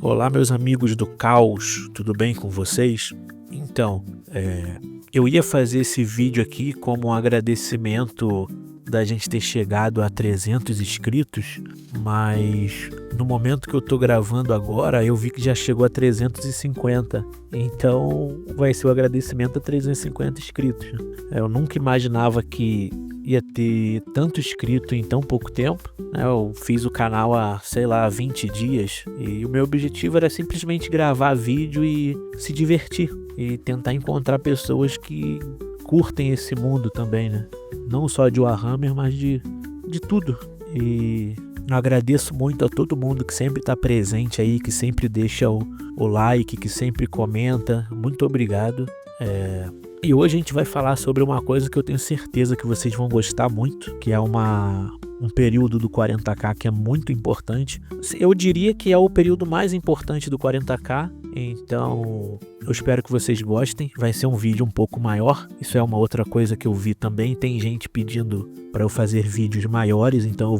Olá, meus amigos do caos, tudo bem com vocês? Então, eu ia fazer esse vídeo aqui como um agradecimento da gente ter chegado a 300 inscritos, mas no momento que eu tô gravando agora, eu vi que já chegou a 350, então vai ser o agradecimento a 350 inscritos. Eu nunca imaginava que ia ter tanto inscrito em tão pouco tempo, né? Eu fiz o canal há, 20 dias e o meu objetivo era simplesmente gravar vídeo e se divertir e tentar encontrar pessoas que curtem esse mundo também, né? Não só de Warhammer, mas de tudo. E eu agradeço muito a todo mundo que sempre está presente aí, que sempre deixa o like, que sempre comenta. Muito obrigado. E hoje a gente vai falar sobre uma coisa que eu tenho certeza que vocês vão gostar muito, que é um período do 40k que é muito importante. Eu diria que é o período mais importante do 40k, então eu espero que vocês gostem. Vai ser um vídeo um pouco maior, isso é uma outra coisa que eu vi também. Tem gente pedindo para eu fazer vídeos maiores, então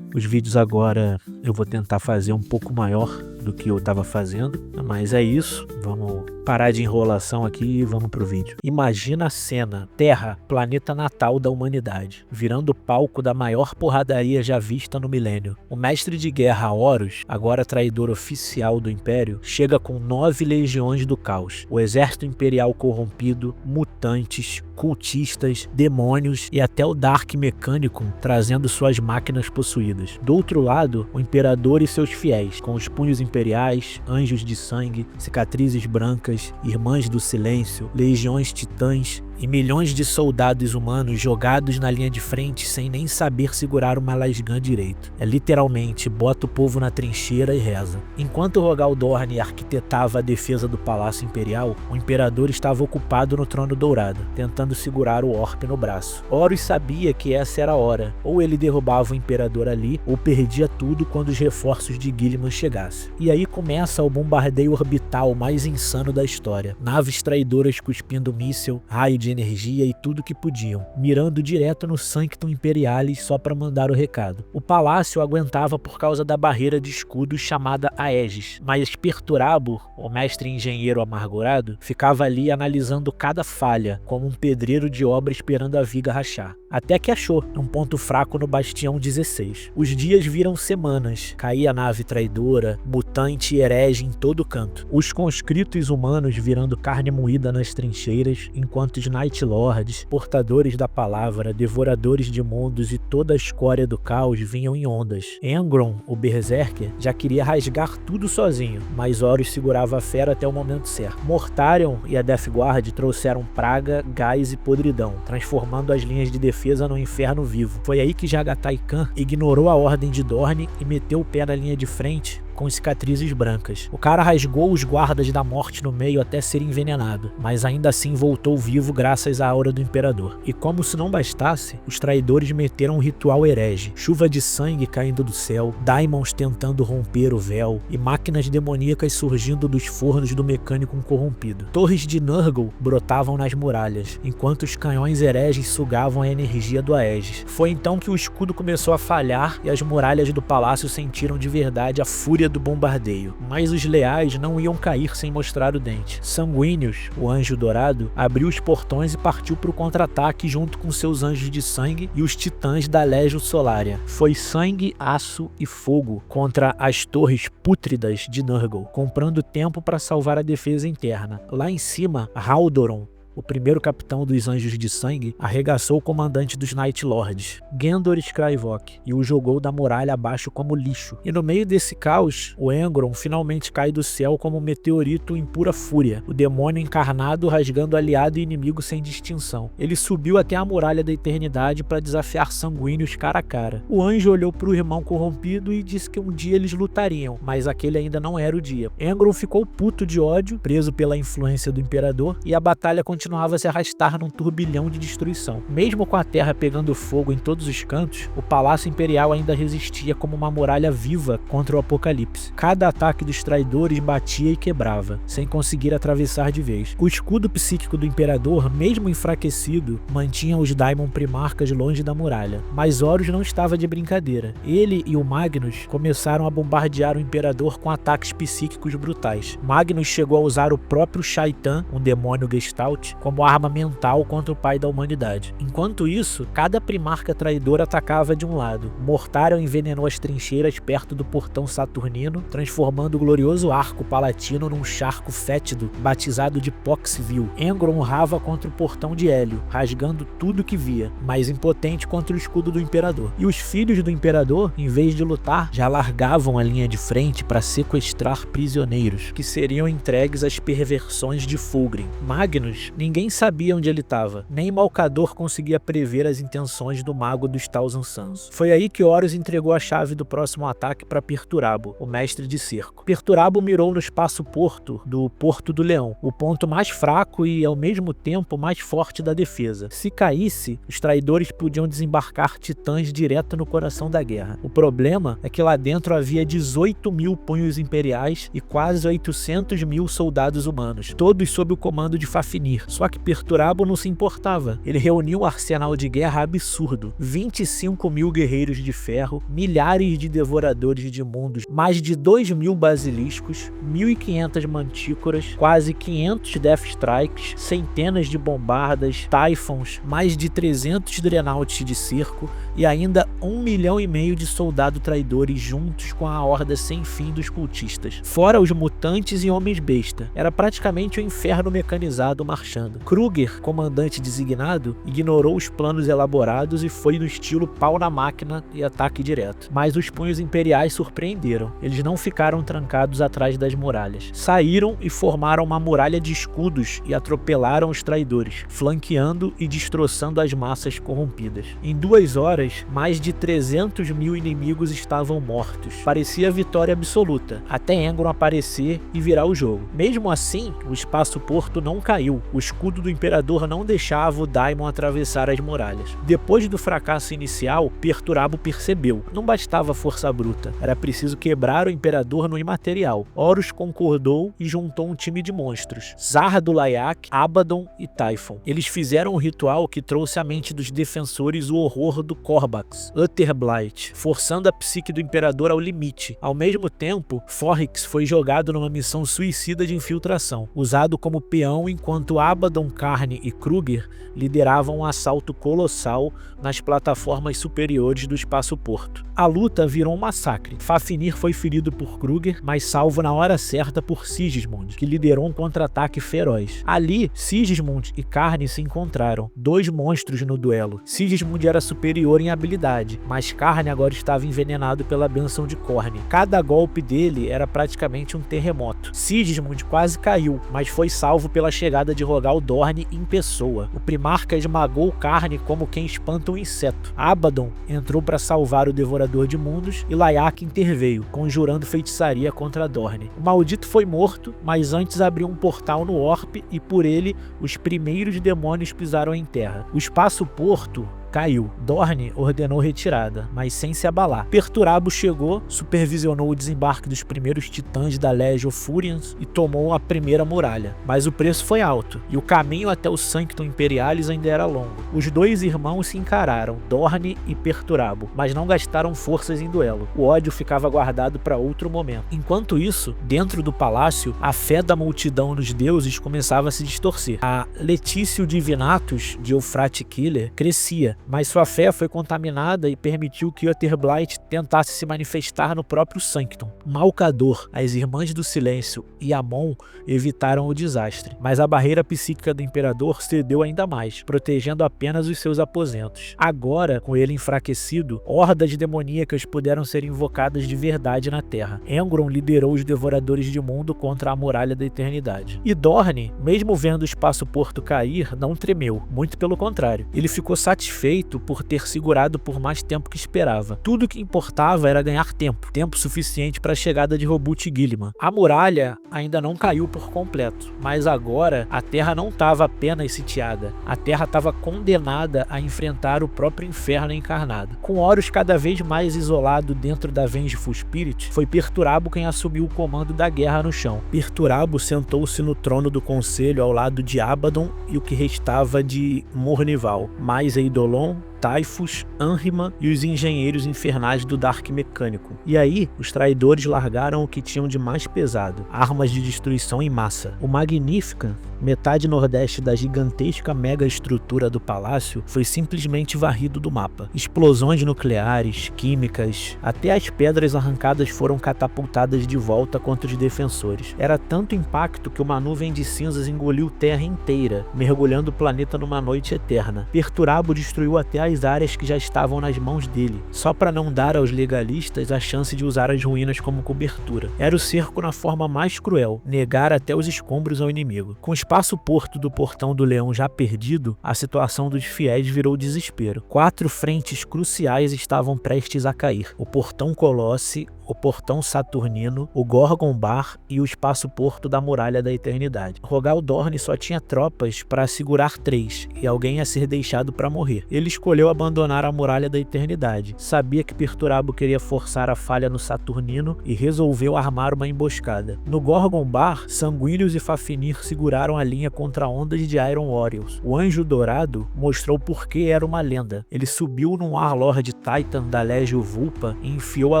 os vídeos agora eu vou tentar fazer um pouco maior do que eu estava fazendo, mas é isso, vamos parar de enrolação aqui e vamos pro vídeo. Imagina a cena: Terra, planeta natal da humanidade, virando palco da maior porradaria já vista no milênio. O mestre de guerra Horus, agora traidor oficial do Império, chega com 9 legiões do caos, o exército imperial corrompido, mutantes, cultistas, demônios e até o Dark Mecânico trazendo suas máquinas possuídas. Do outro lado, o Imperador e seus fiéis, com os punhos imperiais, anjos de sangue, cicatrizes brancas, irmãs do silêncio, legiões titãs e milhões de soldados humanos jogados na linha de frente sem nem saber segurar uma lasgun direito. É literalmente, bota o povo na trincheira e reza. Enquanto Rogal Dorn arquitetava a defesa do Palácio Imperial, o Imperador estava ocupado no Trono Dourado, tentando segurar o Orc no braço. Horus sabia que essa era a hora. Ou ele derrubava o Imperador ali, ou perdia tudo quando os reforços de Guilliman chegassem. E aí começa o bombardeio orbital mais insano da história. Naves traidoras cuspindo míssil, raio de energia e tudo que podiam, mirando direto no Sanctum Imperialis só para mandar o recado. O palácio aguentava por causa da barreira de escudos chamada Aegis, mas Perturabo, o mestre engenheiro amargurado, ficava ali analisando cada falha, como um pedreiro de obra esperando a viga rachar. Até que achou um ponto fraco no Bastião 16. Os dias viram semanas, caía a nave traidora, mutante e herege em todo canto. Os conscritos humanos virando carne moída nas trincheiras, enquanto os Night Lords, portadores da palavra, devoradores de mundos e toda a escória do caos vinham em ondas. Engron, o Berserker, já queria rasgar tudo sozinho, mas Horus segurava a fera até o momento certo. Mortarion e a Death Guard trouxeram praga, gás e podridão, transformando as linhas de defesa no inferno vivo. Foi aí que Jagatai Khan ignorou a ordem de Dorne e meteu o pé na linha de frente com cicatrizes brancas. O cara rasgou os guardas da morte no meio até ser envenenado, mas ainda assim voltou vivo graças à aura do Imperador. E como se não bastasse, os traidores meteram um ritual herege, chuva de sangue caindo do céu, daimons tentando romper o véu e máquinas demoníacas surgindo dos fornos do mecânico corrompido. Torres de Nurgle brotavam nas muralhas, enquanto os canhões hereges sugavam a energia do Aegis. Foi então que o escudo começou a falhar e as muralhas do palácio sentiram de verdade a fúria do bombardeio, mas os leais não iam cair sem mostrar o dente. Sanguíneos, o anjo dourado, abriu os portões e partiu para o contra-ataque junto com seus anjos de sangue e os titãs da Legio Solaria. Foi sangue, aço e fogo contra as torres pútridas de Nurgle, comprando tempo para salvar a defesa interna. Lá em cima, Haldoron, o primeiro capitão dos Anjos de Sangue, arregaçou o comandante dos Night Lords, Gendor Skyvok, e o jogou da muralha abaixo como lixo. E no meio desse caos, o Engron finalmente cai do céu como um meteorito em pura fúria, o demônio encarnado rasgando aliado e inimigo sem distinção. Ele subiu até a muralha da eternidade para desafiar sanguíneos cara a cara. O anjo olhou para o irmão corrompido e disse que um dia eles lutariam, mas aquele ainda não era o dia. Engron ficou puto de ódio, preso pela influência do Imperador, e a batalha continuou continuava a se arrastar num turbilhão de destruição. Mesmo com a terra pegando fogo em todos os cantos, o Palácio Imperial ainda resistia como uma muralha viva contra o apocalipse. Cada ataque dos traidores batia e quebrava, sem conseguir atravessar de vez. O escudo psíquico do Imperador, mesmo enfraquecido, mantinha os Daimon Primarcas longe da muralha. Mas Horus não estava de brincadeira. Ele e o Magnus começaram a bombardear o Imperador com ataques psíquicos brutais. Magnus chegou a usar o próprio Shaitan, um demônio Gestalt, como arma mental contra o pai da humanidade. Enquanto isso, cada primarca traidor atacava de um lado. Mortarion envenenou as trincheiras perto do portão saturnino, transformando o glorioso arco palatino num charco fétido, batizado de Poxville. Engron urrava contra o portão de Hélio, rasgando tudo que via, mas impotente contra o escudo do Imperador. E os filhos do Imperador, em vez de lutar, já largavam a linha de frente para sequestrar prisioneiros, que seriam entregues às perversões de Fulgrim. Magnus, ninguém sabia onde ele estava, nem Malcador conseguia prever as intenções do mago dos Thousand Suns. Foi aí que Horus entregou a chave do próximo ataque para Perturabo, o mestre de cerco. Perturabo mirou no espaço-porto do Porto do Leão, o ponto mais fraco e, ao mesmo tempo, mais forte da defesa. Se caísse, os traidores podiam desembarcar titãs direto no coração da guerra. O problema é que lá dentro havia 18.000 punhos imperiais e quase 800.000 soldados humanos, todos sob o comando de Fafnir. Só que Perturabo não se importava. Ele reuniu um arsenal de guerra absurdo, 25.000 guerreiros de ferro, milhares de devoradores de mundos, mais de 2.000 basiliscos, 1.500 mantícoras, quase 500 Death Strikes, centenas de bombardas, Typhons, mais de 300 Dreadnoughts de cerco e ainda 1,5 milhão de soldados traidores juntos com a horda sem fim dos cultistas. Fora os mutantes e homens-besta. Era praticamente um inferno mecanizado marchando. Kruger, comandante designado, ignorou os planos elaborados e foi no estilo pau na máquina e ataque direto. Mas os punhos imperiais surpreenderam. Eles não ficaram trancados atrás das muralhas. Saíram e formaram uma muralha de escudos e atropelaram os traidores, flanqueando e destroçando as massas corrompidas. Em 2 horas, mais de 300.000 inimigos estavam mortos. Parecia vitória absoluta, até Engron aparecer e virar o jogo. Mesmo assim, o espaço-porto não caiu. O escudo do Imperador não deixava o Daimon atravessar as muralhas. Depois do fracasso inicial, Perturabo percebeu. Não bastava força bruta, era preciso quebrar o Imperador no imaterial. Horus concordou e juntou um time de monstros. Zardulayak, Abaddon e Typhon. Eles fizeram um ritual que trouxe à mente dos defensores o horror do Corvax, Utherblight, forçando a psique do Imperador ao limite. Ao mesmo tempo, Forrix foi jogado numa missão suicida de infiltração, usado como peão enquanto Abaddon, Karn e Kruger lideravam um assalto colossal nas plataformas superiores do espaço-porto. A luta virou um massacre. Fafnir foi ferido por Kruger, mas salvo na hora certa por Sigismund, que liderou um contra-ataque feroz. Ali, Sigismund e Karn se encontraram, 2 monstros no duelo. Sigismund era superior em habilidade, mas Karn agora estava envenenado pela bênção de Khorne. Cada golpe dele era praticamente um terremoto. Sigismund quase caiu, mas foi salvo pela chegada de Rogal Dorn em pessoa. O Primarca esmagou Karn como quem espanta um inseto. Abaddon entrou para salvar o Devorador de Mundos e Layak interveio, conjurando feitiçaria contra Dorn. O maldito foi morto, mas antes abriu um portal no Orp e por ele os primeiros demônios pisaram em terra. O espaço-porto caiu. Dorn ordenou retirada, mas sem se abalar. Perturabo chegou, supervisionou o desembarque dos primeiros titãs da Legio Furians e tomou a primeira muralha. Mas o preço foi alto, e o caminho até o Sanctum Imperialis ainda era longo. Os 2 irmãos se encararam, Dorn e Perturabo, mas não gastaram forças em duelo. O ódio ficava guardado para outro momento. Enquanto isso, dentro do palácio, a fé da multidão nos deuses começava a se distorcer. A Letitio Divinatus, de Euphrate Killer, crescia, mas sua fé foi contaminada e permitiu que Utherblight tentasse se manifestar no próprio Sanctum. Malcador, as Irmãs do Silêncio e Amon evitaram o desastre, mas a barreira psíquica do Imperador cedeu ainda mais, protegendo apenas os seus aposentos. Agora, com ele enfraquecido, hordas demoníacas puderam ser invocadas de verdade na Terra. Engron liderou os Devoradores de Mundo contra a Muralha da Eternidade. E Dorn, mesmo vendo o espaço-porto cair, não tremeu, muito pelo contrário. Ele ficou satisfeito satisfeito por ter segurado por mais tempo que esperava. Tudo o que importava era ganhar tempo suficiente para a chegada de Roboute e Guilliman. A muralha ainda não caiu por completo, mas agora a Terra não estava apenas sitiada, a Terra estava condenada a enfrentar o próprio inferno encarnado. Com Horus cada vez mais isolado dentro da Vengeful Spirit, foi Perturabo quem assumiu o comando da guerra no chão. Perturabo sentou-se no trono do conselho ao lado de Abaddon e o que restava de Mournival, mais Eidolon, Typhus, Anrima e os engenheiros infernais do Dark Mecânico. E aí, os traidores largaram o que tinham de mais pesado, armas de destruição em massa. O Magnífica, metade nordeste da gigantesca mega estrutura do palácio, foi simplesmente varrido do mapa. Explosões nucleares, químicas, até as pedras arrancadas foram catapultadas de volta contra os defensores. Era tanto impacto que uma nuvem de cinzas engoliu Terra inteira, mergulhando o planeta numa noite eterna. Perturabo destruiu até as áreas que já estavam nas mãos dele, só para não dar aos legalistas a chance de usar as ruínas como cobertura. Era o cerco na forma mais cruel, negar até os escombros ao inimigo. Com o espaço-porto do Portão do Leão já perdido, a situação dos fiéis virou desespero. 4 frentes cruciais estavam prestes a cair: o Portão Colosse, o Portão Saturnino, o Gorgon Bar e o espaço-porto da Muralha da Eternidade. Rogal Dorn só tinha tropas para segurar 3 e alguém a ser deixado para morrer. Ele escolheu abandonar a Muralha da Eternidade. Sabia que Perturabo queria forçar a falha no Saturnino e resolveu armar uma emboscada. No Gorgon Bar, Sanguíneos e Fafnir seguraram a linha contra ondas de Iron Warriors. O Anjo Dourado mostrou por que era uma lenda. Ele subiu num Warlord Titan da Legio Vulpa e enfiou a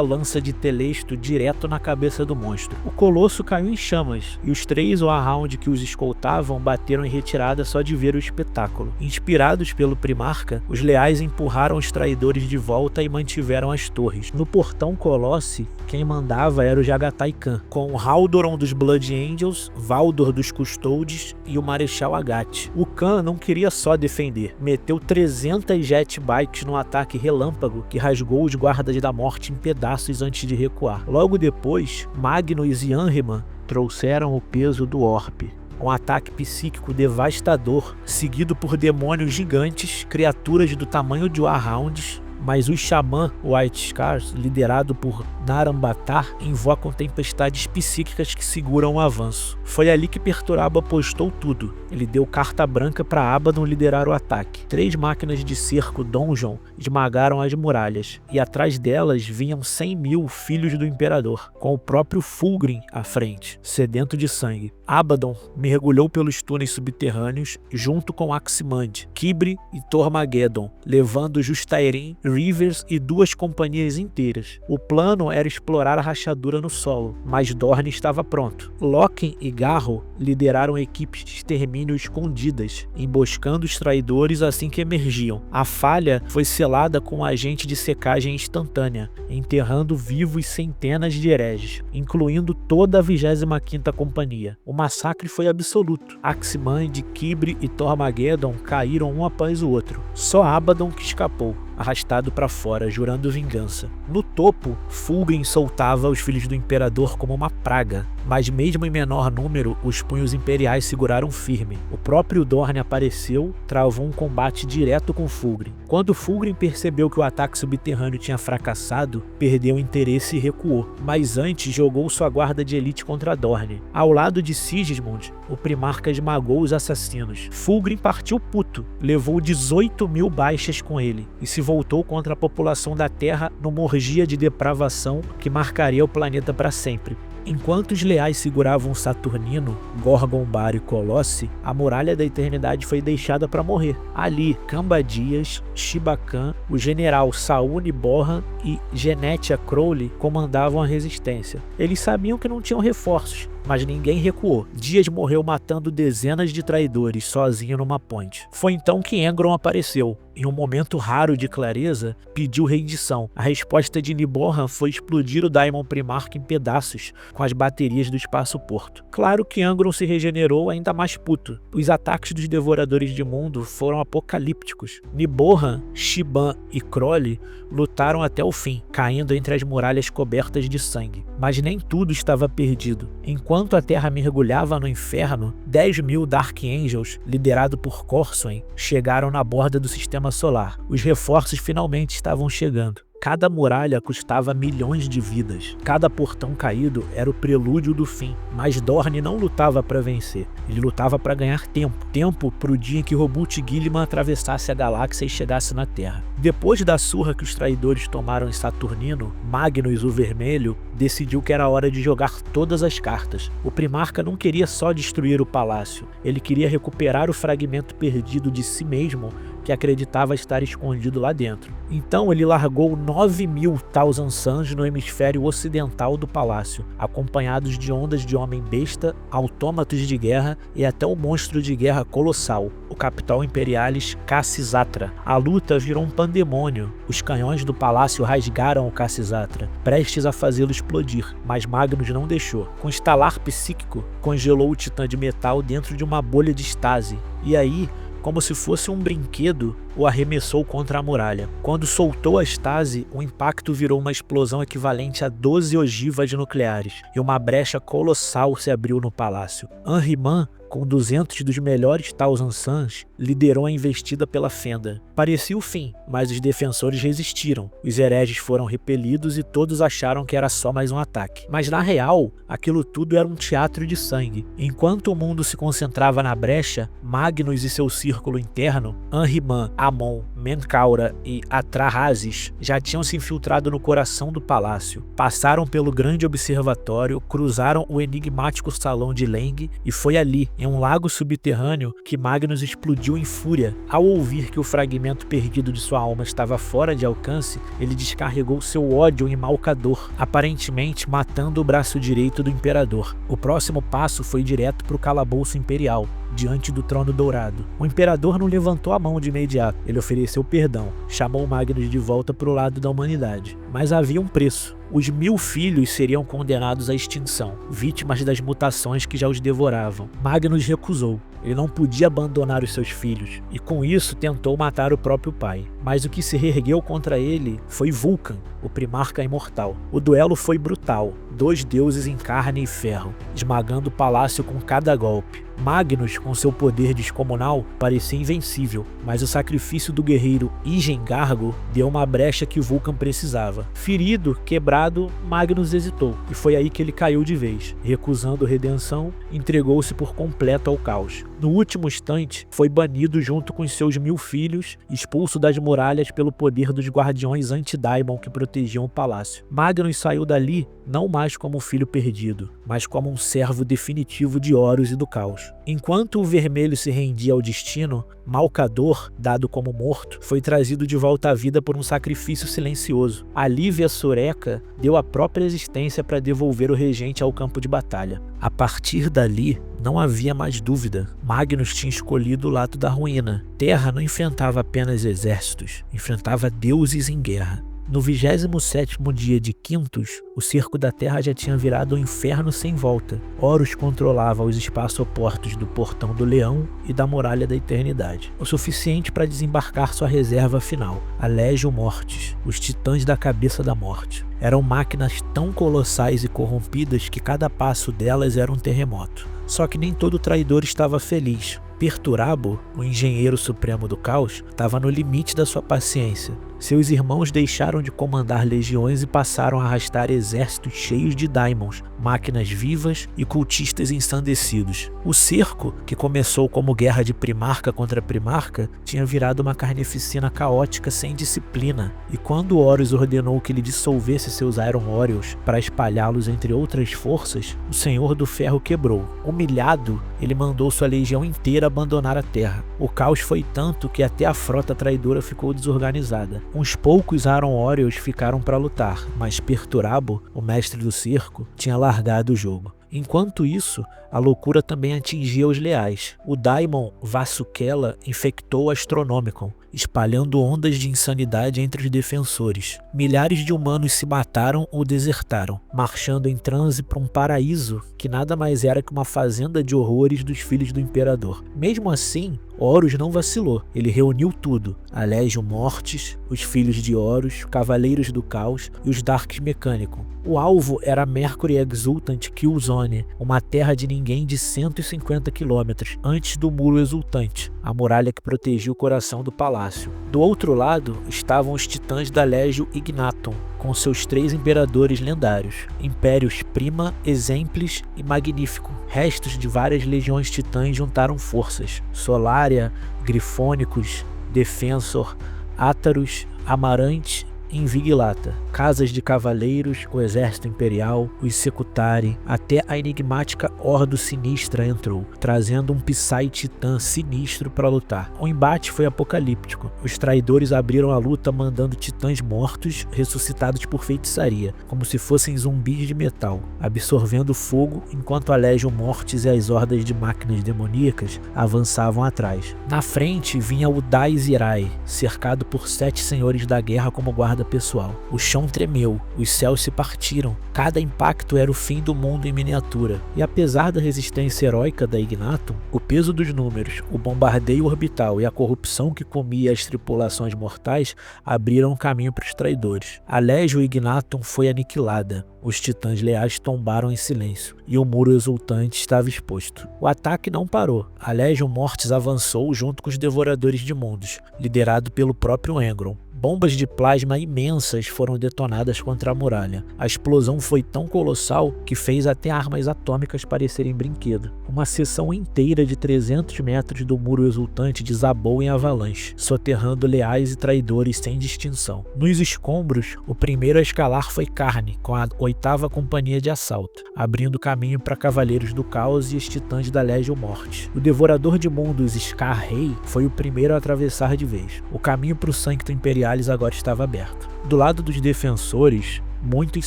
lança de Telesto direto na cabeça do monstro. O Colosso caiu em chamas e os 3 Warhound que os escoltavam bateram em retirada só de ver o espetáculo. Inspirados pelo Primarca, os leais empurraram os traidores de volta e mantiveram as torres. No Portão Colosse, quem mandava era o Jagatai Khan, com Haldoron dos Blood Angels, Valdor dos Custodes e o Marechal Agat. O Khan não queria só defender, meteu 300 jetbikes num ataque relâmpago que rasgou os guardas da morte em pedaços antes de recuar. Logo depois, Magnus e Anrima trouxeram o peso do Orp. Um ataque psíquico devastador, seguido por demônios gigantes, criaturas do tamanho de Warhounds, mas os Xamã White Scars, liderado por Narambatar, invocam tempestades psíquicas que seguram o avanço. Foi ali que Perturabo apostou tudo. Ele deu carta branca para Abaddon liderar o ataque. 3 máquinas de cerco Donjon esmagaram as muralhas, e atrás delas vinham 100.000 filhos do Imperador, com o próprio Fulgrim à frente, sedento de sangue. Abaddon mergulhou pelos túneis subterrâneos junto com Aximand, Kibre e Tormageddon, levando Justairim, Rivers e 2 companhias inteiras. O plano era explorar a rachadura no solo, mas Dorne estava pronto. Loken e Garro lideraram equipes de extermínio escondidas, emboscando os traidores assim que emergiam. A falha foi selada com um agente de secagem instantânea, enterrando vivos centenas de hereges, incluindo toda a 25ª Companhia. O massacre foi absoluto. Aximand, Kibre e Tormageddon caíram um após o outro. Só Abaddon que escapou, arrastado para fora, jurando vingança. No topo, Fulgrim soltava os filhos do Imperador como uma praga, mas mesmo em menor número, os punhos imperiais seguraram firme. O próprio Dorne apareceu, travou um combate direto com Fulgrim. Quando Fulgrim percebeu que o ataque subterrâneo tinha fracassado, perdeu o interesse e recuou, mas antes jogou sua guarda de elite contra Dorne. Ao lado de Sigismund, o Primarca esmagou os assassinos. Fulgrim partiu puto, levou 18.000 baixas com ele, e se voltou contra a população da Terra numa orgia de depravação que marcaria o planeta para sempre. Enquanto os leais seguravam Saturnino, Gorgon Bar e Colosse, a Muralha da Eternidade foi deixada para morrer. Ali, Cambadias, Shibakan, o general Saúl Borran e Genetia Crowley comandavam a resistência. Eles sabiam que não tinham reforços, mas ninguém recuou. Dias morreu matando dezenas de traidores sozinho numa ponte. Foi então que Engron apareceu. Em um momento raro de clareza, pediu rendição. A resposta de Niborran foi explodir o Daimon Primarca em pedaços com as baterias do espaço-porto. Claro que Engron se regenerou ainda mais puto. Os ataques dos Devoradores de Mundo foram apocalípticos. Niborran, Shiban e Crowley lutaram até o fim, caindo entre as muralhas cobertas de sangue. Mas nem tudo estava perdido. Enquanto a Terra mergulhava no inferno, 10.000 Dark Angels, liderado por Corsoen, chegaram na borda do sistema sistema solar. Os reforços finalmente estavam chegando. Cada muralha custava milhões de vidas. Cada portão caído era o prelúdio do fim. Mas Dorne não lutava para vencer. Ele lutava para ganhar tempo. Tempo para o dia em que Robult Guilliman atravessasse a galáxia e chegasse na Terra. Depois da surra que os traidores tomaram em Saturnino, Magnus o Vermelho decidiu que era hora de jogar todas as cartas. O Primarca não queria só destruir o palácio. Ele queria recuperar o fragmento perdido de si mesmo que acreditava estar escondido lá dentro. Então ele largou 9.000 Thousand Suns no hemisfério ocidental do palácio, acompanhados de ondas de homem-besta, autômatos de guerra e até o monstro de guerra colossal, o Capitão Imperialis Cassizatra. A luta virou um pandemônio. Os canhões do palácio rasgaram o Cassizatra, prestes a fazê-lo explodir, mas Magnus não deixou. Com estalar psíquico, congelou o titã de metal dentro de uma bolha de estase. E aí, como se fosse um brinquedo, o arremessou contra a muralha. Quando soltou a estase, o impacto virou uma explosão equivalente a 12 ogivas nucleares, e uma brecha colossal se abriu no palácio. Ahriman, com 200 dos melhores Thousand Suns, liderou a investida pela fenda. Parecia o fim, mas os defensores resistiram. Os hereges foram repelidos e todos acharam que era só mais um ataque. Mas na real, aquilo tudo era um teatro de sangue. Enquanto o mundo se concentrava na brecha, Magnus e seu círculo interno, Ahriman, Amon, Menkaura e Atrahasis, já tinham se infiltrado no coração do palácio. Passaram pelo grande observatório, cruzaram o enigmático salão de Leng e foi ali, em um lago subterrâneo, que Magnus explodiu em fúria. Ao ouvir que o fragmento perdido de sua alma estava fora de alcance, ele descarregou seu ódio em Malcador, aparentemente matando o braço direito do imperador. O próximo passo foi direto para o calabouço imperial, diante do trono dourado. O imperador não levantou a mão de imediato. Ele ofereceu perdão, chamou Magnus de volta para o lado da humanidade. Mas havia um preço. Os 1000 filhos seriam condenados à extinção, vítimas das mutações que já os devoravam. Magnus recusou. Ele não podia abandonar os seus filhos, e com isso tentou matar o próprio pai. Mas o que se reergueu contra ele foi Vulcan, o Primarca imortal. O duelo foi brutal, 2 deuses em carne e ferro, esmagando o palácio com cada golpe. Magnus, com seu poder descomunal, parecia invencível, mas o sacrifício do guerreiro Igengargo deu uma brecha que Vulcan precisava. Ferido, quebrado, Magnus hesitou, e foi aí que ele caiu de vez. Recusando redenção, entregou-se por completo ao caos. No último instante, foi banido junto com seus 1000 filhos, expulso das muralhas pelo poder dos guardiões anti-Daimon que protegiam o palácio. Magnus saiu dali não mais como um filho perdido, mas como um servo definitivo de Horus e do caos. Enquanto o vermelho se rendia ao destino, Malcador, dado como morto, foi trazido de volta à vida por um sacrifício silencioso. A Lívia Soreca deu a própria existência para devolver o regente ao campo de batalha. A partir dali, não havia mais dúvida. Magnus tinha escolhido o lado da ruína. Terra não enfrentava apenas exércitos, enfrentava deuses em guerra. No 27º dia de Quintus, o cerco da Terra já tinha virado um inferno sem volta. Horus controlava os espaçoportos do Portão do Leão e da Muralha da Eternidade, o suficiente para desembarcar sua reserva final, a Legio Mortis, os Titãs da Cabeça da Morte. Eram máquinas tão colossais e corrompidas que cada passo delas era um terremoto. Só que nem todo traidor estava feliz. Perturabo, o engenheiro supremo do caos, estava no limite da sua paciência. Seus irmãos deixaram de comandar legiões e passaram a arrastar exércitos cheios de daimons, máquinas vivas e cultistas ensandecidos. O cerco, que começou como guerra de primarca contra primarca, tinha virado uma carnificina caótica sem disciplina, e quando Horus ordenou que ele dissolvesse seus Iron Warriors para espalhá-los entre outras forças, o Senhor do Ferro quebrou. Humilhado, ele mandou sua legião inteira abandonar a Terra. O caos foi tanto que até a frota traidora ficou desorganizada. Uns poucos Iron Warriors ficaram para lutar, mas Perturabo, o mestre do cerco, tinha largado o jogo. Enquanto isso, a loucura também atingia os leais. O Daimon Vasukela infectou o Astronomicon, espalhando ondas de insanidade entre os defensores. Milhares de humanos se mataram ou desertaram, marchando em transe para um paraíso que nada mais era que uma fazenda de horrores dos filhos do imperador. Mesmo assim, Horus não vacilou, ele reuniu tudo: a Légion Mortis, os Filhos de Horus, Cavaleiros do Caos e os Darks Mecânico. O alvo era Mercury Exultant Killzone, uma terra de ninguém de 150 km antes do Muro Exultante, a muralha que protegia o coração do palácio. Do outro lado estavam os titãs da Legio Ignatum, com seus 3 imperadores lendários, Impérios Prima, Exemplis e Magnífico. Restos de várias legiões titãs juntaram forças: Solaria, Grifônicos, Defensor, Átaros, Amarante, Invigilata, casas de cavaleiros, o exército imperial, os Secutari, até a enigmática Ordo Sinistra entrou, trazendo um Psy Titã sinistro para lutar. O embate foi apocalíptico. Os traidores abriram a luta mandando titãs mortos ressuscitados por feitiçaria, como se fossem zumbis de metal, absorvendo fogo enquanto a Legion Mortis e as hordas de máquinas demoníacas avançavam atrás. Na frente vinha o Dais Irai, cercado por 7 senhores da guerra como guarda pessoal. O chão tremeu, os céus se partiram, cada impacto era o fim do mundo em miniatura. E apesar da resistência heróica da Ignatum, o peso dos números, o bombardeio orbital e a corrupção que comia as tripulações mortais abriram caminho para os traidores. A Legio Ignatum foi aniquilada, os titãs leais tombaram em silêncio, e o Muro Exultante estava exposto. O ataque não parou. A Legion Mortis avançou junto com os Devoradores de Mundos, liderado pelo próprio Engron. Bombas de plasma imensas foram detonadas contra a muralha. A explosão foi tão colossal que fez até armas atômicas parecerem brinquedo. Uma seção inteira de 300 metros do Muro Exultante desabou em avalanche, soterrando leais e traidores sem distinção. Nos escombros, o primeiro a escalar foi Carne, com a 8ª Companhia de Assalto, abrindo caminho para Cavaleiros do Caos e os Titãs da Legion Mortis. O Devorador de Mundos Scar Rei foi o primeiro a atravessar de vez. O caminho para o Sanctum Imperialis agora estava aberto. Do lado dos defensores, muitos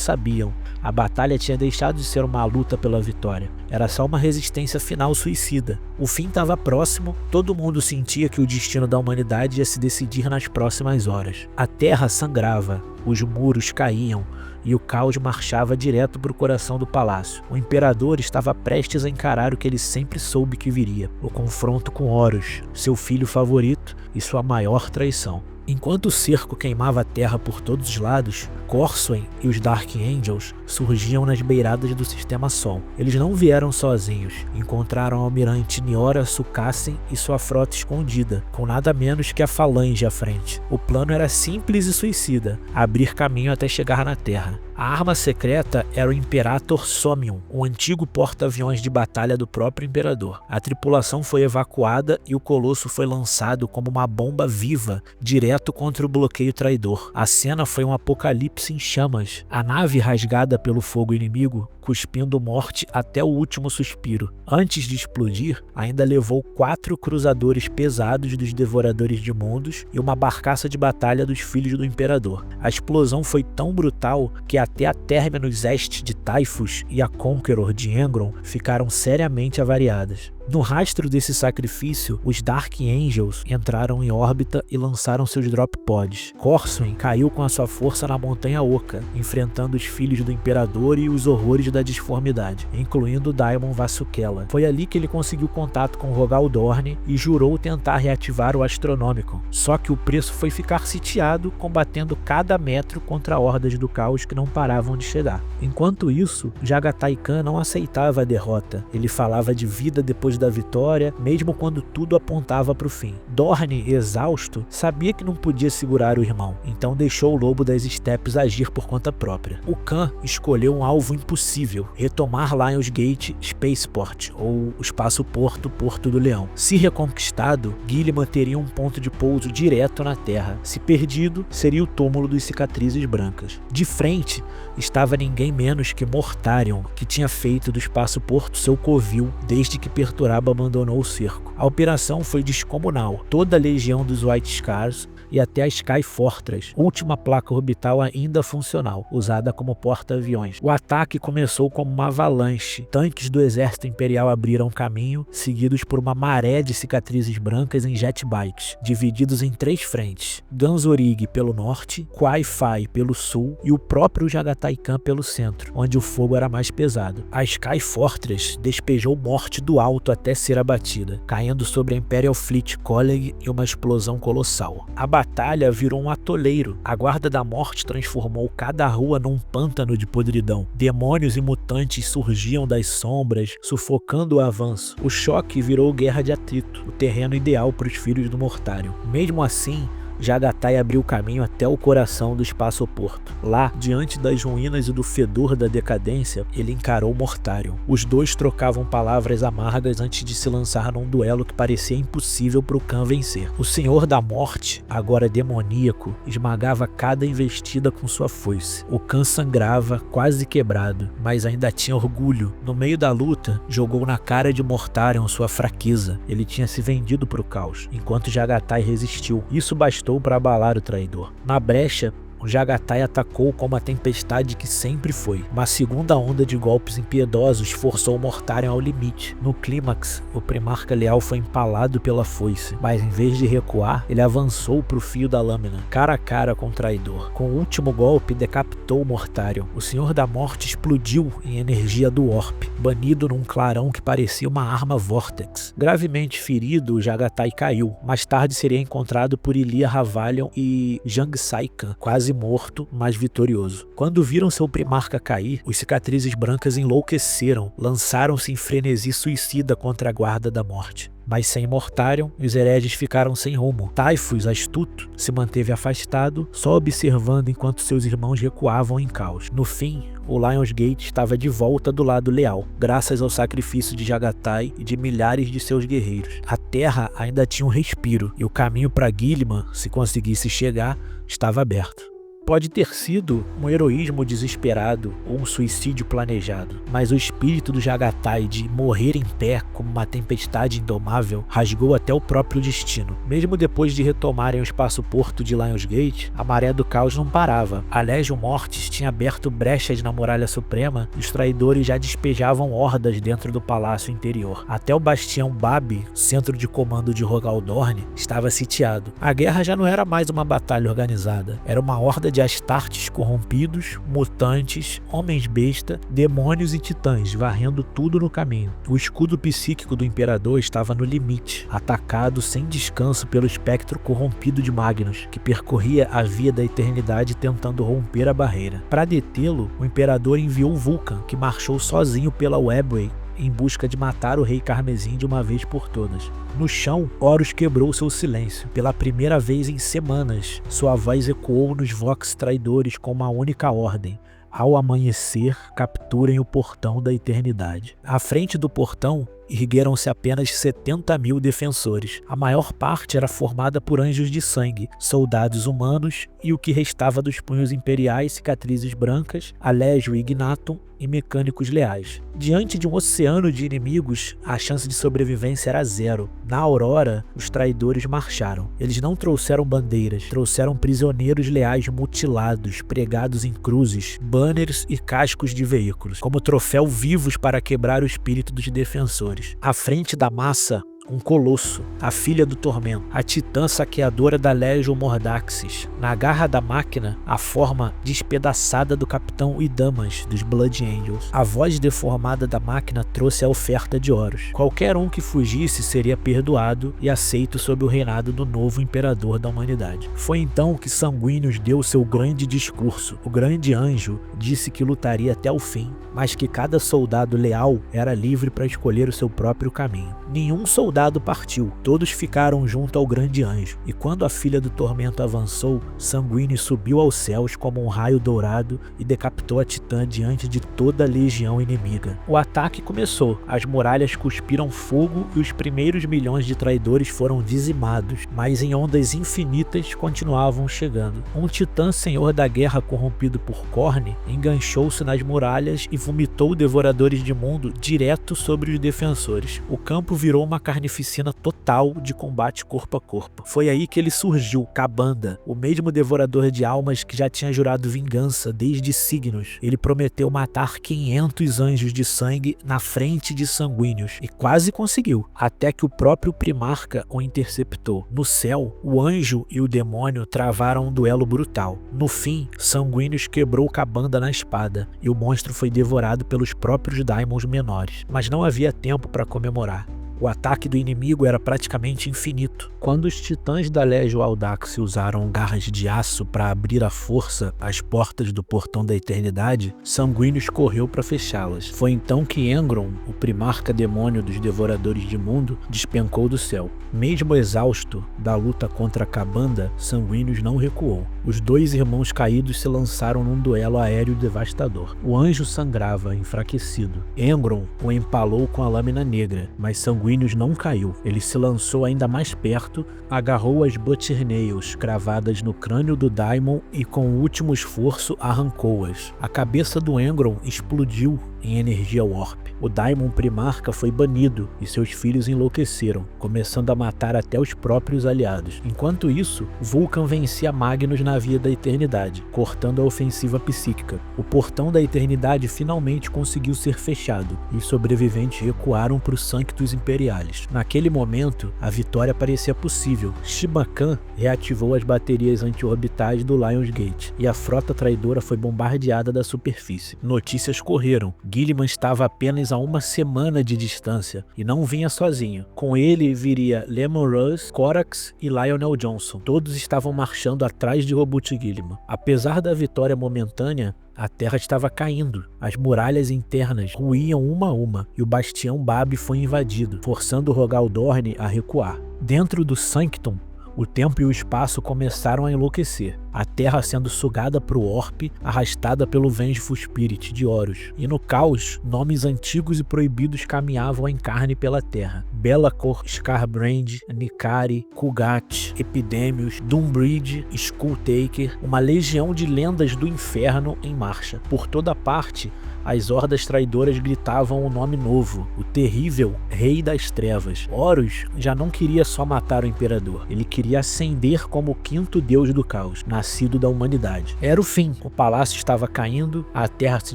sabiam, a batalha tinha deixado de ser uma luta pela vitória. Era só uma resistência final suicida. O fim estava próximo, todo mundo sentia que o destino da humanidade ia se decidir nas próximas horas. A terra sangrava, os muros caíam, e o caos marchava direto para o coração do palácio. O imperador estava prestes a encarar o que ele sempre soube que viria: o confronto com Horus, seu filho favorito e sua maior traição. Enquanto o cerco queimava a terra por todos os lados, Corsoen e os Dark Angels surgiam nas beiradas do Sistema Sol. Eles não vieram sozinhos, encontraram o almirante Niora Sukassen e sua frota escondida, com nada menos que a Falange à frente. O plano era simples e suicida: abrir caminho até chegar na Terra. A arma secreta era o Imperator Somnium, o antigo porta-aviões de batalha do próprio imperador. A tripulação foi evacuada e o colosso foi lançado como uma bomba viva direto contra o bloqueio traidor. A cena foi um apocalipse em chamas. A nave rasgada pelo fogo inimigo, cuspindo morte até o último suspiro. Antes de explodir, ainda levou 4 cruzadores pesados dos Devoradores de Mundos e uma barcaça de batalha dos Filhos do Imperador. A explosão foi tão brutal que até a Terminus Est de Typhus e a Conqueror de Engron ficaram seriamente avariadas. No rastro desse sacrifício, os Dark Angels entraram em órbita e lançaram seus drop pods. Corsoen caiu com a sua força na Montanha Oca, enfrentando os Filhos do Imperador e os horrores da disformidade, incluindo Daimon Vasukela. Foi ali que ele conseguiu contato com Rogal Dorn e jurou tentar reativar o Astronômico. Só que o preço foi ficar sitiado, combatendo cada metro contra hordas do caos que não paravam de chegar. Enquanto isso, Jagatai Khan não aceitava a derrota. Ele falava de vida depois da vitória, mesmo quando tudo apontava para o fim. Dorne, exausto, sabia que não podia segurar o irmão, então deixou o Lobo das Estepes agir por conta própria. O Khan escolheu um alvo impossível: retomar Lionsgate Spaceport, ou o espaço-porto Porto do Leão. Se reconquistado, Guilliman teria um ponto de pouso direto na Terra. Se perdido, seria o túmulo dos Cicatrizes Brancas. De frente estava ninguém menos que Mortarion, que tinha feito do espaço-porto seu covil desde que Perturaba abandonou o cerco. A operação foi descomunal. Toda a legião dos White Scars e até a Sky Fortress, última placa orbital ainda funcional, usada como porta-aviões. O ataque começou como uma avalanche. Tanques do exército imperial abriram caminho, seguidos por uma maré de cicatrizes brancas em jetbikes, divididos em 3 frentes: Ganzorig pelo norte, Kwai Fai pelo sul e o próprio Jagatai Khan pelo centro, onde o fogo era mais pesado. A Sky Fortress despejou morte do alto até ser abatida, caindo sobre a Imperial Fleet College em uma explosão colossal. A batalha virou um atoleiro. A Guarda da Morte transformou cada rua num pântano de podridão. Demônios e mutantes surgiam das sombras, sufocando o avanço. O choque virou guerra de atrito, o terreno ideal para os filhos do Mortarion. Mesmo assim, Jagatai abriu caminho até o coração do espaço-porto. Lá, diante das ruínas e do fedor da decadência, ele encarou Mortarion. Os dois trocavam palavras amargas antes de se lançar num duelo que parecia impossível para o Khan vencer. O Senhor da Morte, agora demoníaco, esmagava cada investida com sua foice. O Khan sangrava, quase quebrado, mas ainda tinha orgulho. No meio da luta, jogou na cara de Mortarion sua fraqueza. Ele tinha se vendido para o caos, enquanto Jagatai resistiu. Isso bastou para abalar o traidor. Na brecha, o Jagatai atacou como a tempestade que sempre foi. Uma segunda onda de golpes impiedosos forçou Mortarion ao limite. No clímax, o primarca leal foi empalado pela foice, mas em vez de recuar, ele avançou para o fio da lâmina, cara a cara com o traidor. Com o último golpe, decapitou Mortarion. O Senhor da Morte explodiu em energia do Warp, banido num clarão que parecia uma arma Vortex. Gravemente ferido, o Jagatai caiu. Mais tarde seria encontrado por Ilia Ravalion e Jang Sai Khan, quase morto, mas vitorioso. Quando viram seu primarca cair, os cicatrizes brancas enlouqueceram, lançaram-se em frenesi suicida contra a Guarda da Morte. Mas sem Mortarion, os hereges ficaram sem rumo. Typhus, astuto, se manteve afastado, só observando enquanto seus irmãos recuavam em caos. No fim, o Lionsgate estava de volta do lado leal, graças ao sacrifício de Jagatai e de milhares de seus guerreiros. A terra ainda tinha um respiro, e o caminho para Guilliman, se conseguisse chegar, estava aberto. Pode ter sido um heroísmo desesperado ou um suicídio planejado, mas o espírito do Jagatai de morrer em pé como uma tempestade indomável rasgou até o próprio destino. Mesmo depois de retomarem o espaço-porto de Lionsgate, a maré do caos não parava. A Legion Mortis tinha aberto brechas na Muralha Suprema e os traidores já despejavam hordas dentro do palácio interior. Até o bastião Babi, centro de comando de Rogaldorn, estava sitiado. A guerra já não era mais uma batalha organizada, era uma horda de Astartes corrompidos, mutantes, homens-besta, demônios e titãs, varrendo tudo no caminho. O escudo psíquico do Imperador estava no limite, atacado sem descanso pelo espectro corrompido de Magnus, que percorria a via da eternidade tentando romper a barreira. Para detê-lo, o Imperador enviou Vulcan, que marchou sozinho pela Webway, em busca de matar o Rei Carmesim de uma vez por todas. No chão, Horus quebrou seu silêncio. Pela primeira vez em semanas, sua voz ecoou nos Vox traidores com uma única ordem: ao amanhecer, capturem o portão da eternidade. À frente do portão, ergueram-se apenas 70.000 defensores. A maior parte era formada por anjos de sangue, soldados humanos e o que restava dos punhos imperiais, cicatrizes brancas, Alégio e Ignatum e mecânicos leais. Diante de um oceano de inimigos, a chance de sobrevivência era zero. Na aurora, os traidores marcharam. Eles não trouxeram bandeiras, trouxeram prisioneiros leais mutilados, pregados em cruzes, banners e cascos de veículos, como troféu vivos para quebrar o espírito dos defensores. À frente da massa, um colosso, a filha do tormento, a titã saqueadora da Legion Mordaxis. Na garra da máquina, a forma despedaçada do capitão Idamas, dos Blood Angels. A voz deformada da máquina trouxe a oferta de Horus. Qualquer um que fugisse seria perdoado e aceito sob o reinado do novo imperador da humanidade. Foi então que Sanguíneos deu seu grande discurso. O grande anjo disse que lutaria até o fim, mas que cada soldado leal era livre para escolher o seu próprio caminho. Nenhum soldado partiu, todos ficaram junto ao grande anjo, e quando a filha do tormento avançou, Sanguíneo subiu aos céus como um raio dourado e decapitou a titã diante de toda a legião inimiga. O ataque começou, as muralhas cuspiram fogo e os primeiros milhões de traidores foram dizimados, mas em ondas infinitas continuavam chegando. Um titã senhor da guerra corrompido por Khorne enganchou-se nas muralhas e vomitou devoradores de mundo direto sobre os defensores. O campo virou uma carnificina total de combate corpo a corpo. Foi aí que ele surgiu, Kabanda, o mesmo devorador de almas que já tinha jurado vingança desde Signos. Ele prometeu matar 500 anjos de sangue na frente de Sanguíneos e quase conseguiu, até que o próprio Primarca o interceptou. No céu, o anjo e o demônio travaram um duelo brutal. No fim, Sanguíneos quebrou Kabanda na espada e o monstro foi devorado pelos próprios Daimons menores. Mas não havia tempo para comemorar. O ataque do inimigo era praticamente infinito. Quando os titãs da Legio Audax usaram garras de aço para abrir à força as portas do Portão da Eternidade, Sanguíneos correu para fechá-las. Foi então que Engron, o primarca demônio dos Devoradores de Mundo, despencou do céu. Mesmo exausto da luta contra Kabanda, Sanguíneos não recuou. Os dois irmãos caídos se lançaram num duelo aéreo devastador. O anjo sangrava, enfraquecido. Engron o empalou com a lâmina negra, mas Sanguíneos não caiu. Ele se lançou ainda mais perto, agarrou as Butternails cravadas no crânio do Daimon e com o último esforço arrancou-as. A cabeça do Engron explodiu em energia Warp. O Daimon Primarca foi banido e seus filhos enlouqueceram, começando a matar até os próprios aliados. Enquanto isso, Vulcan vencia Magnus na Via da Eternidade, cortando a ofensiva psíquica. O Portão da Eternidade finalmente conseguiu ser fechado e os sobreviventes recuaram para os Sanctus Imperialis. Naquele momento, a vitória parecia possível. Shiba Khan reativou as baterias anti-orbitais do Lionsgate e a frota traidora foi bombardeada da superfície. Notícias correram. Guilliman estava apenas a uma semana de distância e não vinha sozinho. Com ele viria Lemon Russ, Corax e Lionel Johnson. Todos estavam marchando atrás de Robut Guilliman. Apesar da vitória momentânea, a terra estava caindo. As muralhas internas ruíam uma a uma e o bastião Bab foi invadido, forçando Rogal Dorn a recuar. Dentro do Sanctum, o tempo e o espaço começaram a enlouquecer, a terra sendo sugada para o Orp, arrastada pelo Vengeful Spirit de Horus. E no caos, nomes antigos e proibidos caminhavam em carne pela terra. Be'lakor, Scarbrand, Nikari, Kugat, Epidemius, Doombridge, Skulltaker, uma legião de lendas do inferno em marcha. Por toda parte, as hordas traidoras gritavam o nome novo, o terrível Rei das Trevas. Horus já não queria só matar o Imperador, ele queria ascender como o quinto deus do caos, nascido da humanidade. Era o fim, o palácio estava caindo, a terra se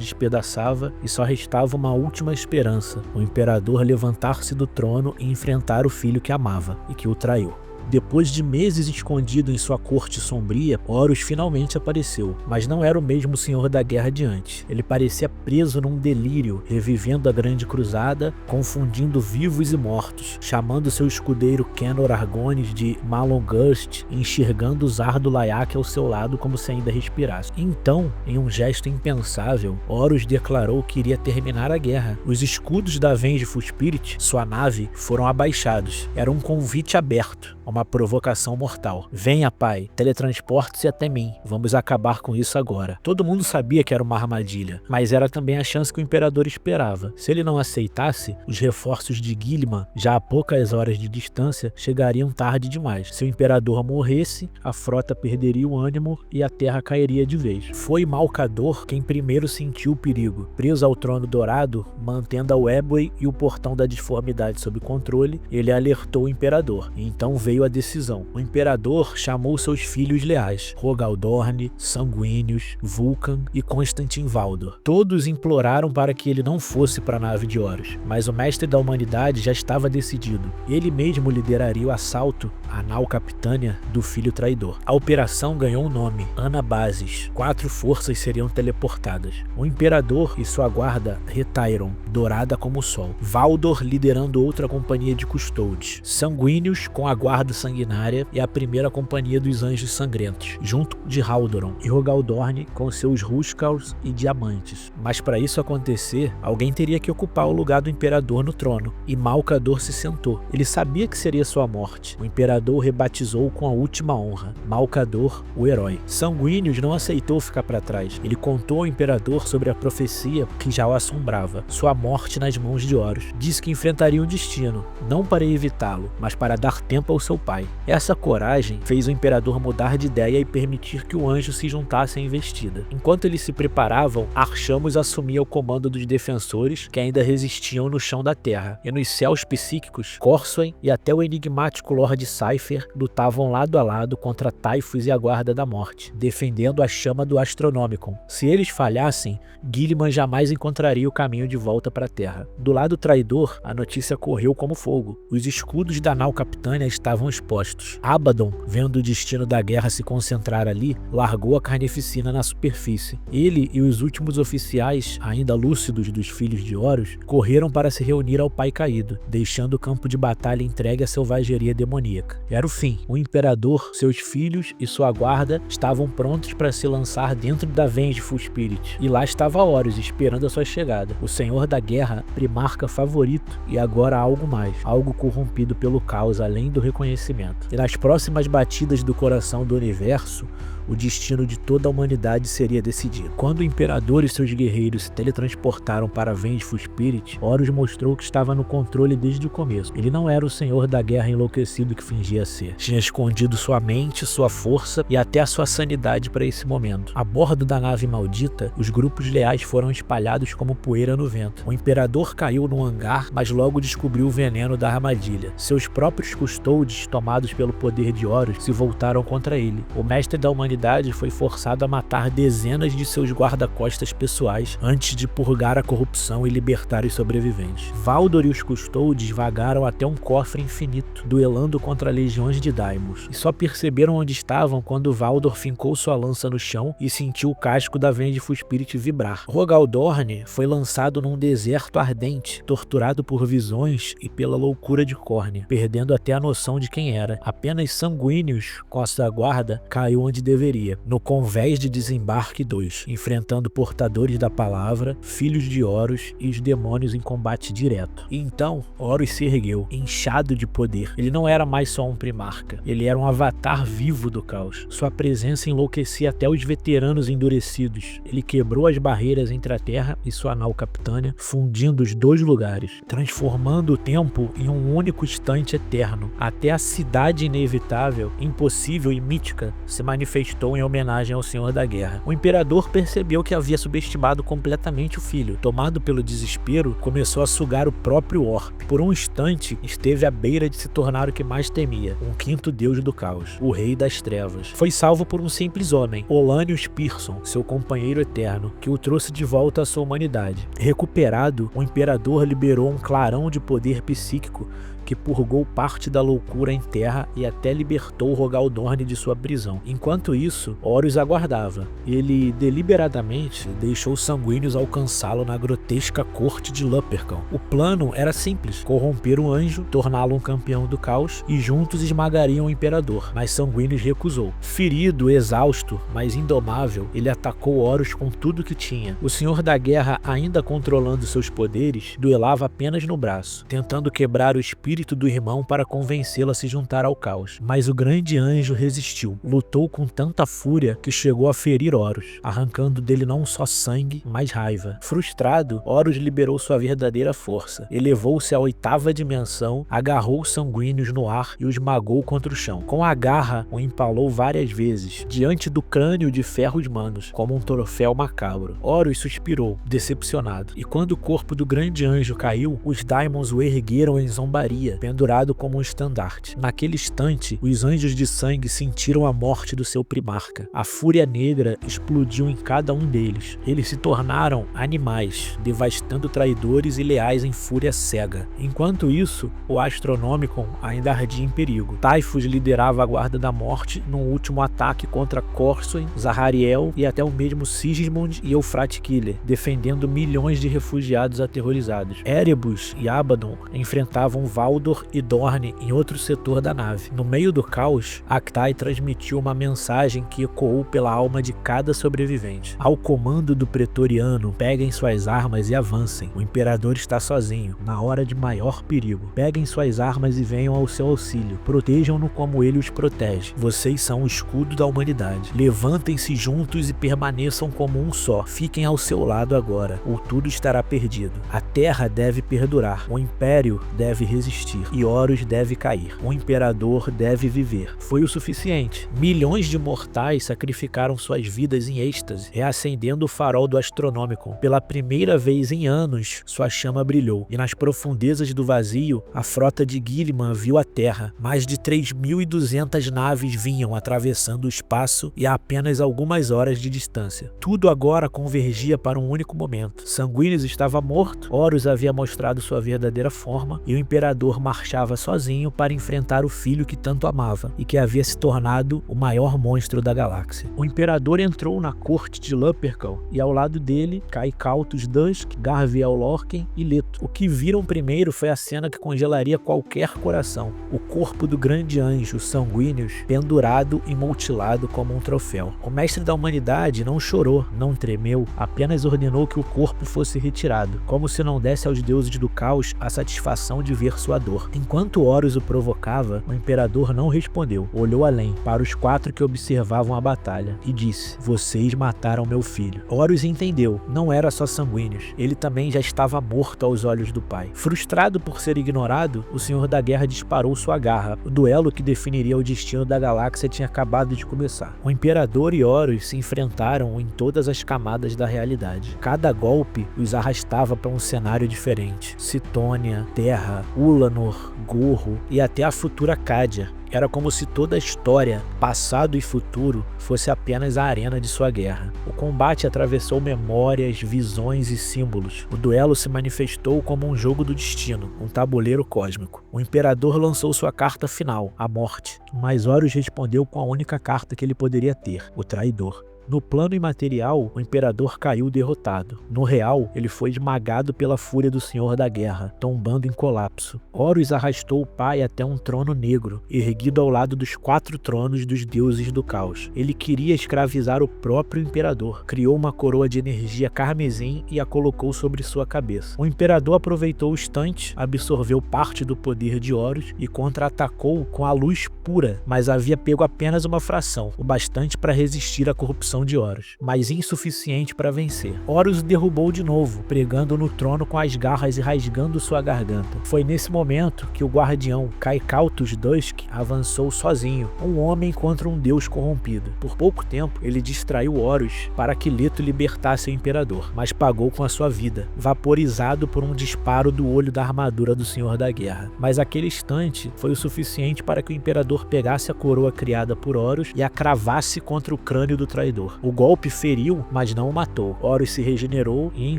despedaçava e só restava uma última esperança, o Imperador levantar-se do trono e enfrentar o filho que amava e que o traiu. Depois de meses escondido em sua corte sombria, Horus finalmente apareceu, mas não era o mesmo Senhor da Guerra de antes. Ele parecia preso num delírio, revivendo a Grande Cruzada, confundindo vivos e mortos, chamando seu escudeiro Kenor Argonis de Malongust e enxergando Zardo Layak ao seu lado como se ainda respirasse. Então, em um gesto impensável, Horus declarou que iria terminar a guerra. Os escudos da Vengeful Spirit, sua nave, foram abaixados. Era um convite aberto, uma provocação mortal. Venha, pai, teletransporte-se até mim. Vamos acabar com isso agora. Todo mundo sabia que era uma armadilha, mas era também a chance que o Imperador esperava. Se ele não aceitasse, os reforços de Guilliman, já a poucas horas de distância, chegariam tarde demais. Se o Imperador morresse, a frota perderia o ânimo e a terra cairia de vez. Foi Malcador quem primeiro sentiu o perigo. Preso ao trono dourado, mantendo a Webway e o Portão da Disformidade sob controle, ele alertou o Imperador. E então veio a decisão. O Imperador chamou seus filhos leais, Rogal Dorn, Sanguíneos, Vulcan e Constantin Valdor. Todos imploraram para que ele não fosse para a nave de Horus, mas o mestre da humanidade já estava decidido. Ele mesmo lideraria o assalto à nau Capitânia do filho traidor. A operação ganhou um nome, Anabasis. 4 forças seriam teleportadas. O Imperador e sua guarda Retairon, dourada como o sol. Valdor liderando outra companhia de Custodes. Sanguíneos com a guarda sanguinária e a primeira companhia dos Anjos Sangrentos, junto de Haldoron, e Rogal Dorn com seus Huskarls e Diamantes. Mas para isso acontecer, alguém teria que ocupar o lugar do Imperador no trono, e Malcador se sentou. Ele sabia que seria sua morte. O Imperador o rebatizou com a última honra, Malcador, o herói. Sanguíneos não aceitou ficar para trás. Ele contou ao Imperador sobre a profecia que já o assombrava, sua morte nas mãos de Horus. Disse que enfrentaria um destino, não para evitá-lo, mas para dar tempo ao seu seu pai. Essa coragem fez o imperador mudar de ideia e permitir que o anjo se juntasse à investida. Enquanto eles se preparavam, Archamos assumia o comando dos defensores que ainda resistiam no chão da terra, e nos céus psíquicos, Corsoen e até o enigmático Lord Cypher lutavam lado a lado contra Typhus e a Guarda da Morte, defendendo a chama do Astronomicon. Se eles falhassem, Guilliman jamais encontraria o caminho de volta para a Terra. Do lado traidor, a notícia correu como fogo. Os escudos da nau Capitânia estavam expostos. Abaddon, vendo o destino da guerra se concentrar ali, largou a carnificina na superfície. Ele e os últimos oficiais, ainda lúcidos dos filhos de Horus, correram para se reunir ao pai caído, deixando o campo de batalha entregue à selvageria demoníaca. Era o fim. O imperador, seus filhos e sua guarda estavam prontos para se lançar dentro da Vengeful Spirit. E lá estava Horus, esperando a sua chegada. O senhor da guerra, primarca favorito, e agora algo mais. Algo corrompido pelo caos, além do reconhecimento. E nas próximas batidas do coração do universo, o destino de toda a humanidade seria decidido. Quando o imperador e seus guerreiros se teletransportaram para Vengeful Spirit, Horus mostrou que estava no controle desde o começo. Ele não era o senhor da guerra enlouquecido que fingia ser. Tinha escondido sua mente, sua força e até a sua sanidade para esse momento. A bordo da nave maldita, os grupos leais foram espalhados como poeira no vento. O imperador caiu no hangar, mas logo descobriu o veneno da armadilha. Seus próprios custodes, tomados pelo poder de Horus, se voltaram contra ele. O mestre da humanidade foi forçado a matar dezenas de seus guarda-costas pessoais antes de purgar a corrupção e libertar os sobreviventes. Valdor e os custodes vagaram até um cofre infinito, duelando contra legiões de daimons, e só perceberam onde estavam quando Valdor fincou sua lança no chão e sentiu o casco da Vengeful Spirit vibrar. Rogal Dorn foi lançado num deserto ardente, torturado por visões e pela loucura de Córnea, perdendo até a noção de quem era. Apenas Sanguíneos, com a sua guarda, caiu onde deveria, no Convés de Desembarque 2, enfrentando portadores da palavra, filhos de Horus e os demônios em combate direto. E então, Horus se ergueu, inchado de poder. Ele não era mais só um primarca, ele era um avatar vivo do caos. Sua presença enlouquecia até os veteranos endurecidos. Ele quebrou as barreiras entre a Terra e sua nau Capitânia, fundindo os dois lugares, transformando o tempo em um único instante eterno. Até a cidade inevitável, impossível e mítica se manifestou em homenagem ao Senhor da Guerra. O imperador percebeu que havia subestimado completamente o filho. Tomado pelo desespero, começou a sugar o próprio orbe. Por um instante, esteve à beira de se tornar o que mais temia, um quinto deus do caos, o rei das trevas. Foi salvo por um simples homem, Olanius Pearson, seu companheiro eterno, que o trouxe de volta à sua humanidade. Recuperado, o imperador liberou um clarão de poder psíquico que purgou parte da loucura em terra e até libertou Rogal Dorn de sua prisão. Enquanto isso, Horus aguardava. Ele deliberadamente deixou os Sanguíneos alcançá-lo na grotesca corte de Lupercal. O plano era simples: corromper o anjo, torná-lo um campeão do caos e juntos esmagariam o imperador, mas Sanguíneos recusou. Ferido, exausto, mas indomável, ele atacou Horus com tudo que tinha. O Senhor da Guerra, ainda controlando seus poderes, duelava apenas no braço, tentando quebrar o espírito do irmão para convencê-lo a se juntar ao caos. Mas o grande anjo resistiu, lutou com tanta fúria que chegou a ferir Horus, arrancando dele não só sangue, mas raiva. Frustrado, Horus liberou sua verdadeira força, elevou-se à 8ª dimensão, agarrou os Sanguíneos no ar e os esmagou contra o chão. Com a garra, o empalou várias vezes, diante do crânio de ferros manos, como um troféu macabro. Horus suspirou, decepcionado, e quando o corpo do grande anjo caiu, os Daimons o ergueram em zombaria, pendurado como um estandarte. Naquele instante, os anjos de sangue sentiram a morte do seu primarca. A fúria negra explodiu em cada um deles. Eles se tornaram animais, devastando traidores e leais em fúria cega. Enquanto isso, o Astronomicon ainda ardia em perigo. Typhus liderava a Guarda da Morte num último ataque contra Corsoen, Zahariel e até o mesmo Sigismund e Euphrate Killer, defendendo milhões de refugiados aterrorizados. Erebus e Abaddon enfrentavam Valdor e Dorn em outro setor da nave. No meio do caos, Actai transmitiu uma mensagem que ecoou pela alma de cada sobrevivente. Ao comando do pretoriano, peguem suas armas e avancem. O imperador está sozinho, na hora de maior perigo. Peguem suas armas e venham ao seu auxílio. Protejam-no como ele os protege. Vocês são o escudo da humanidade. Levantem-se juntos e permaneçam como um só. Fiquem ao seu lado agora, ou tudo estará perdido. A terra deve perdurar. O império deve resistir. existir e Horus deve cair. O imperador deve viver. Foi o suficiente. Milhões de mortais sacrificaram suas vidas em êxtase, reacendendo o farol do Astronomicon. Pela primeira vez em anos, sua chama brilhou, e nas profundezas do vazio, a frota de Guilliman viu a Terra. Mais de 3.200 naves vinham atravessando o espaço e a apenas algumas horas de distância. Tudo agora convergia para um único momento. Sanguíneos estava morto, Horus havia mostrado sua verdadeira forma, e o imperador marchava sozinho para enfrentar o filho que tanto amava e que havia se tornado o maior monstro da galáxia. O imperador entrou na corte de Lupercal e ao lado dele, Caecautus Dusk, Garviel Lorkhan e Leto. O que viram primeiro foi a cena que congelaria qualquer coração: o corpo do grande anjo Sanguíneos pendurado e mutilado como um troféu. O mestre da humanidade não chorou, não tremeu, apenas ordenou que o corpo fosse retirado, como se não desse aos deuses do caos a satisfação de ver sua dor. Enquanto Horus o provocava, o imperador não respondeu. Olhou além, para os 4 que observavam a batalha, e disse: "Vocês mataram meu filho." Horus entendeu, não era só Sanguíneos, ele também já estava morto aos olhos do pai. Frustrado por ser ignorado, o Senhor da Guerra disparou sua garra. O duelo que definiria o destino da galáxia tinha acabado de começar. O imperador e Horus se enfrentaram em todas as camadas da realidade. Cada golpe os arrastava para um cenário diferente: Citônia, Terra, Ulanor, Gorro e até a futura Cádia. Era como se toda a história, passado e futuro, fosse apenas a arena de sua guerra. O combate atravessou memórias, visões e símbolos. O duelo se manifestou como um jogo do destino, um tabuleiro cósmico. O imperador lançou sua carta final, a morte, mas Horus respondeu com a única carta que ele poderia ter: o traidor. No plano imaterial, o imperador caiu derrotado. No real, ele foi esmagado pela fúria do Senhor da Guerra, tombando em colapso. Horus arrastou o pai até um trono negro, erguido ao lado dos 4 tronos dos deuses do caos. Ele queria escravizar o próprio imperador. Criou uma coroa de energia carmesim e a colocou sobre sua cabeça. O imperador aproveitou o instante, absorveu parte do poder de Horus e contra-atacou com a luz pura, mas havia pego apenas uma fração, o bastante para resistir à corrupção de Horus, mas insuficiente para vencer. Horus o derrubou de novo, pregando no trono com as garras e rasgando sua garganta. Foi nesse momento que o guardião Caecautus Dusk avançou sozinho, um homem contra um deus corrompido. Por pouco tempo, ele distraiu Horus para que Leto libertasse o imperador, mas pagou com a sua vida, vaporizado por um disparo do olho da armadura do Senhor da Guerra. Mas aquele instante foi o suficiente para que o imperador pegasse a coroa criada por Horus e a cravasse contra o crânio do traidor. O golpe feriu, mas não o matou. Horus se regenerou e, em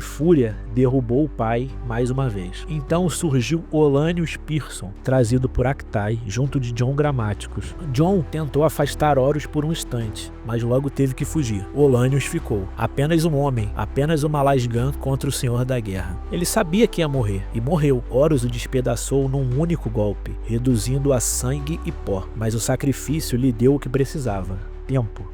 fúria, derrubou o pai mais uma vez. Então surgiu Olanius Pearson, trazido por Actai, junto de John Grammaticus. John tentou afastar Horus por um instante, mas logo teve que fugir. Olanius ficou. Apenas um homem, apenas uma Lasgan contra o Senhor da Guerra. Ele sabia que ia morrer, e morreu. Horus o despedaçou num único golpe, reduzindo-o a sangue e pó, mas o sacrifício lhe deu o que precisava: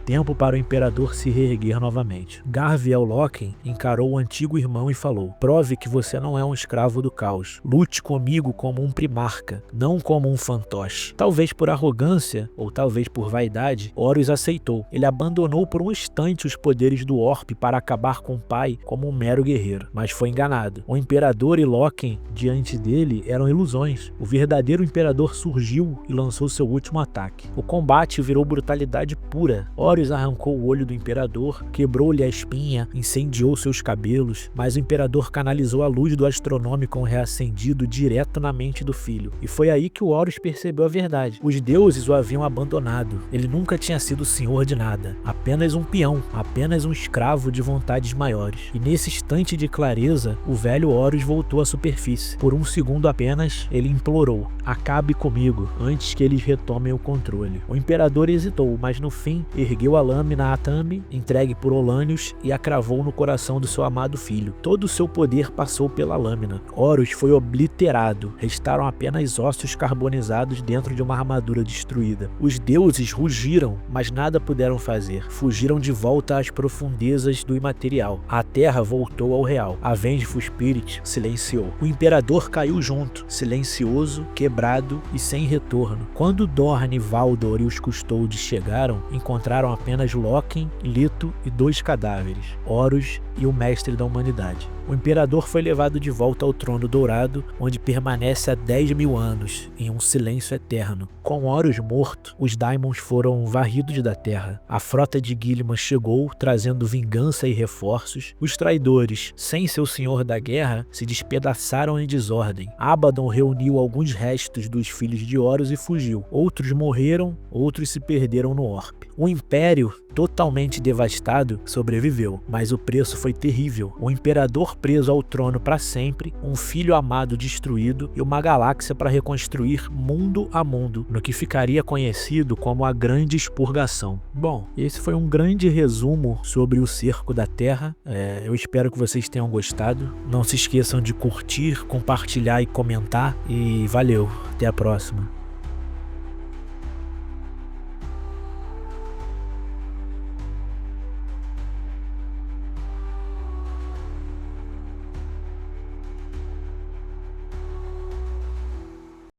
tempo para o imperador se reerguer novamente. Garviel Lorkhan encarou o antigo irmão e falou: "Prove que você não é um escravo do caos. Lute comigo como um primarca, não como um fantoche." Talvez por arrogância, ou talvez por vaidade, Horus aceitou. Ele abandonou por um instante os poderes do Orbe para acabar com o pai como um mero guerreiro, mas foi enganado. O imperador e Lorkhan diante dele eram ilusões. O verdadeiro imperador surgiu e lançou seu último ataque. O combate virou brutalidade pura. Horus arrancou o olho do imperador, quebrou-lhe a espinha, incendiou seus cabelos, mas o imperador canalizou a luz do Astronomicon reacendido direto na mente do filho. E foi aí que o Horus percebeu a verdade. Os deuses o haviam abandonado. Ele nunca tinha sido senhor de nada, apenas um peão, apenas um escravo de vontades maiores. E nesse instante de clareza, o velho Horus voltou à superfície. Por um segundo apenas, ele implorou: "Acabe comigo, antes que eles retomem o controle." O imperador hesitou, mas no fim ergueu a lâmina Atami, entregue por Olanius, e a cravou no coração do seu amado filho. Todo o seu poder passou pela lâmina. Horus foi obliterado. Restaram apenas ossos carbonizados dentro de uma armadura destruída. Os deuses rugiram, mas nada puderam fazer. Fugiram de volta às profundezas do imaterial. A terra voltou ao real. A Vengeful Spirit silenciou. O imperador caiu junto, silencioso, quebrado e sem retorno. Quando Dorne, Valdor e os Custodes chegaram, encontraram apenas Lorkhan, Leto e 2 cadáveres: Horus e o mestre da humanidade. O imperador foi levado de volta ao trono dourado, onde permanece há 10.000 anos, em um silêncio eterno. Com Horus morto, os Daimons foram varridos da terra. A frota de Guilliman chegou, trazendo vingança e reforços. Os traidores, sem seu senhor da guerra, se despedaçaram em desordem. Abaddon reuniu alguns restos dos filhos de Horus e fugiu. Outros morreram, outros se perderam no Orbe. O Império, totalmente devastado, sobreviveu, mas o preço foi terrível. O imperador preso ao trono para sempre, um filho amado destruído e uma galáxia para reconstruir mundo a mundo, no que ficaria conhecido como a Grande Expurgação. Bom, esse foi um grande resumo sobre o Cerco da Terra. Eu espero que vocês tenham gostado. Não se esqueçam de curtir, compartilhar e comentar. E valeu, até a próxima.